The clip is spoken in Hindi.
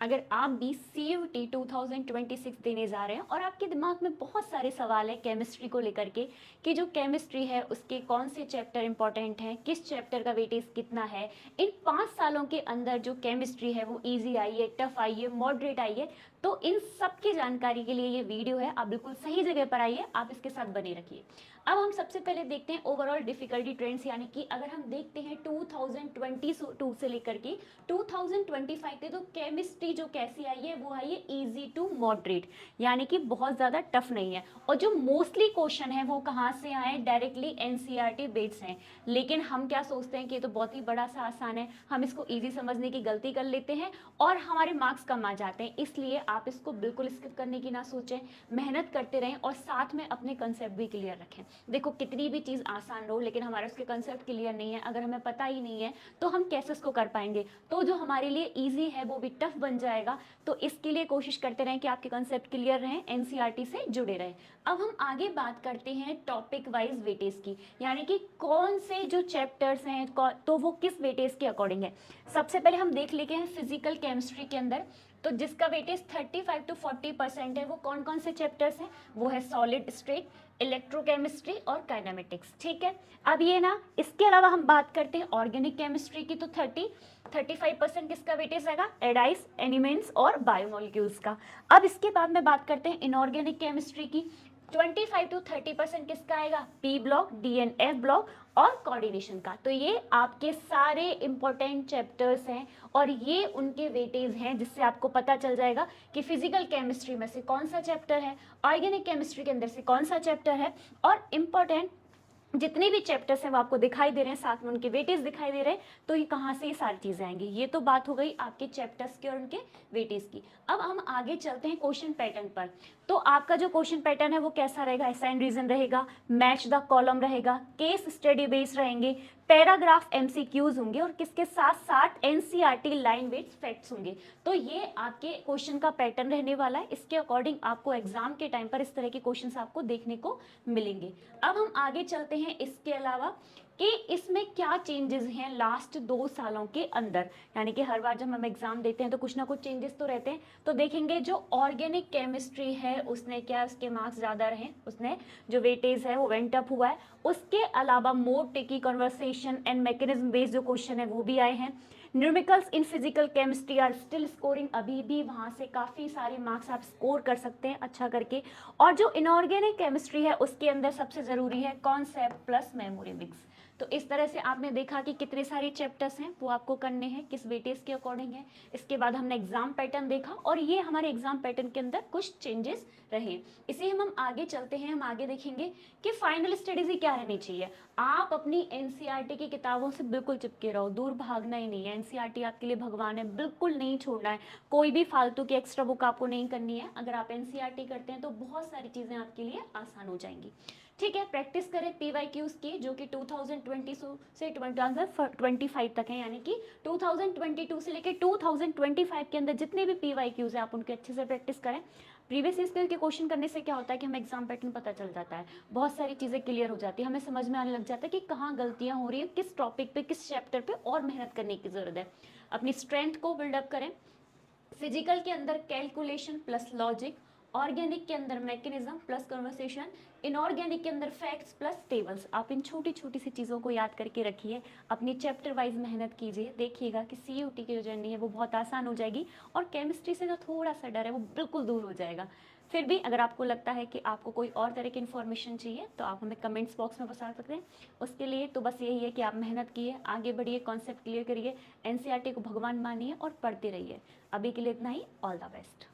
अगर आप भी CUT 2026 देने जा रहे हैं और आपके दिमाग में बहुत सारे सवाल हैं केमिस्ट्री को लेकर के कि जो केमिस्ट्री है उसके कौन से चैप्टर इंपॉर्टेंट हैं, किस चैप्टर का वेटेज कितना है, इन 5 सालों के अंदर जो केमिस्ट्री है वो इजी आई है, टफ आई है, मॉडरेट आई है, तो इन सब की जानकारी के लिए ये वीडियो है। आप बिल्कुल सही जगह पर आइए, आप इसके साथ बने रखिए। अब हम सबसे पहले देखते हैं ओवरऑल डिफिकल्टी ट्रेंड्स, यानी कि अगर हम देखते हैं 2022 से लेकर के 2025 तक, तो केमिस्ट्री जो कैसी आई है वो आई है इजी टू मॉडरेट, यानी कि बहुत ज़्यादा टफ नहीं है। और जो मोस्टली क्वेश्चन है वो कहाँ से आए, डायरेक्टली एनसीईआरटी बेस्ड हैं। लेकिन हम क्या सोचते हैं कि ये तो बहुत ही बड़ा सा आसान है, हम इसको ईजी समझने की गलती कर लेते हैं और हमारे मार्क्स कम आ जाते हैं। इसलिए आप इसको बिल्कुल स्किप करने की ना सोचें, मेहनत करते रहें और साथ में अपने कंसेप्ट भी क्लियर रखें। देखो कितनी भी चीज़ आसान हो लेकिन हमारे उसके कंसेप्ट क्लियर नहीं है, अगर हमें पता ही नहीं है तो हम कैसे उसको कर पाएंगे। तो जो हमारे लिए इजी है वो भी टफ बन जाएगा। तो इसके लिए कोशिश करते रहें कि आपके कंसेप्ट क्लियर रहें, एनसीईआरटी से जुड़े रहें। अब हम आगे बात करते हैं टॉपिक वाइज वेटेज की, यानी कि कौन से जो चैप्टर्स हैं तो वो किस वेटेज के अकॉर्डिंग है। सबसे पहले हम देख लेते हैं फिजिकल केमिस्ट्री के अंदर, तो जिसका वेटेज 35 to 40% है, वो कौन कौन से चैप्टर्स हैं, वो है सॉलिड स्टेट, इलेक्ट्रोकेमिस्ट्री और काइनेमेटिक्स। ठीक है, अब ये ना, इसके अलावा हम बात करते हैं ऑर्गेनिक केमिस्ट्री की, तो 35% किसका वेटेज रहेगा, एडाइस, एनिमेंट्स और बायोमोलिक्यूल्स का। अब इसके बाद में बात करते हैं इनऑर्गेनिक केमिस्ट्री की, 25 to 30% किसका आएगा, पी ब्लॉक, DNF ब्लॉक और कोऑर्डिनेशन का। तो ये आपके सारे इंपॉर्टेंट चैप्टर्स हैं और ये उनके वेटेज हैं, जिससे आपको पता चल जाएगा कि फिजिकल केमिस्ट्री में से कौन सा चैप्टर है, ऑर्गेनिक केमिस्ट्री के अंदर से कौन सा चैप्टर है, और इम्पॉर्टेंट जितने भी चैप्टर्स हैं वो आपको दिखाई दे रहे हैं, साथ में उनके वेटेज दिखाई दे रहे हैं। तो ये कहाँ से ये सारी चीज़ें आएंगी, ये तो बात हो गई आपके चैप्टर्स की और उनके वेटेज की। अब हम आगे चलते हैं क्वेश्चन पैटर्न पर। तो आपका जो क्वेश्चन पैटर्न है वो कैसा रहेगा, असाइन रीजन रहेगा, मैच द कॉलम रहेगा, केस स्टडी बेस्ड रहेंगे, पैराग्राफ MCQs होंगे और किसके साथ साथ एनसीईआरटी लाइन वेट्स फैक्ट्स होंगे। तो ये आपके क्वेश्चन का पैटर्न रहने वाला है। इसके अकॉर्डिंग आपको एग्जाम के टाइम पर इस तरह के क्वेश्चंस आपको देखने को मिलेंगे। अब हम आगे चलते हैं इसके अलावा कि इसमें क्या चेंजेस हैं लास्ट 2 सालों के अंदर, यानी कि हर बार जब हम एग्जाम देते हैं तो कुछ ना कुछ चेंजेस तो रहते हैं। तो देखेंगे जो ऑर्गेनिक केमिस्ट्री है उसने क्या, उसके मार्क्स ज़्यादा रहे, उसने जो वेटेज है वो वेंट अप हुआ है। उसके अलावा more techy conversation and mechanism based जो क्वेश्चन है वो भी आए हैं। Numericals in physical chemistry are still scoring, अभी भी वहाँ से काफ़ी सारे मार्क्स आप स्कोर कर सकते हैं अच्छा करके। और जो इनऑर्गेनिक केमिस्ट्री है उसके अंदर सबसे ज़रूरी है कॉन्सेप्ट प्लस मेमोरी मिक्स। तो इस तरह से आपने देखा कि कितने सारे चैप्टर्स हैं वो आपको करने हैं, किस वेटेज के अकॉर्डिंग है। इसके बाद हमने एग्जाम पैटर्न देखा और ये हमारे एग्जाम पैटर्न के अंदर कुछ चेंजेस रहे। इसे हम आगे चलते हैं, हम आगे देखेंगे कि फाइनल स्ट्रेटेजी क्या रहनी चाहिए। आप अपनी एनसीईआरटी की किताबों से बिल्कुल चिपके रहो, दूर भागना ही नहीं है। एनसीईआरटी आपके लिए भगवान है, बिल्कुल नहीं छोड़ना है। कोई भी फालतू की एक्स्ट्रा बुक आपको नहीं करनी है। अगर आप एनसीईआरटी करते हैं तो बहुत सारी चीज़ें आपके लिए आसान हो जाएंगी। ठीक है, प्रैक्टिस करें PYQs की, जो कि 2020 से 2025 तक है, यानी कि 2022 से लेकर 2025 के अंदर जितने भी PYQs हैं आप उनके अच्छे से प्रैक्टिस करें। प्रीवियस स्किल के क्वेश्चन करने से क्या होता है कि हमें एग्जाम पैटर्न पता चल जाता है, बहुत सारी चीज़ें क्लियर हो जाती है, हमें समझ में आने लग जाता है कि कहाँ गलतियाँ हो रही है, किस टॉपिक पे, किस चैप्टर पे और मेहनत करने की ज़रूरत है। अपनी स्ट्रेंथ को बिल्डअप करें। फिजिकल के अंदर कैलकुलेशन प्लस लॉजिक, ऑर्गेनिक के अंदर मैकेनिज्म प्लस कन्वर्सेशन, इनऑर्गेनिक के अंदर फैक्ट्स प्लस टेबल्स। आप इन छोटी छोटी सी चीज़ों को याद करके रखिए, अपनी चैप्टर वाइज मेहनत कीजिए, देखिएगा कि CUT की जो जर्नी है वो बहुत आसान हो जाएगी और केमिस्ट्री से जो थोड़ा सा डर है वो बिल्कुल दूर हो जाएगा। फिर भी अगर आपको लगता है कि आपको कोई और तरह की इन्फॉर्मेशन चाहिए तो आप हमें कमेंट्स बॉक्स में बता सकते हैं। उसके लिए तो बस यही है कि आप मेहनत कीजिए, आगे बढ़िए, कॉन्सेप्ट क्लियर करिए, एनसीईआरटी को भगवान मानिए और पढ़ते रहिए। अभी के लिए इतना ही, ऑल द बेस्ट।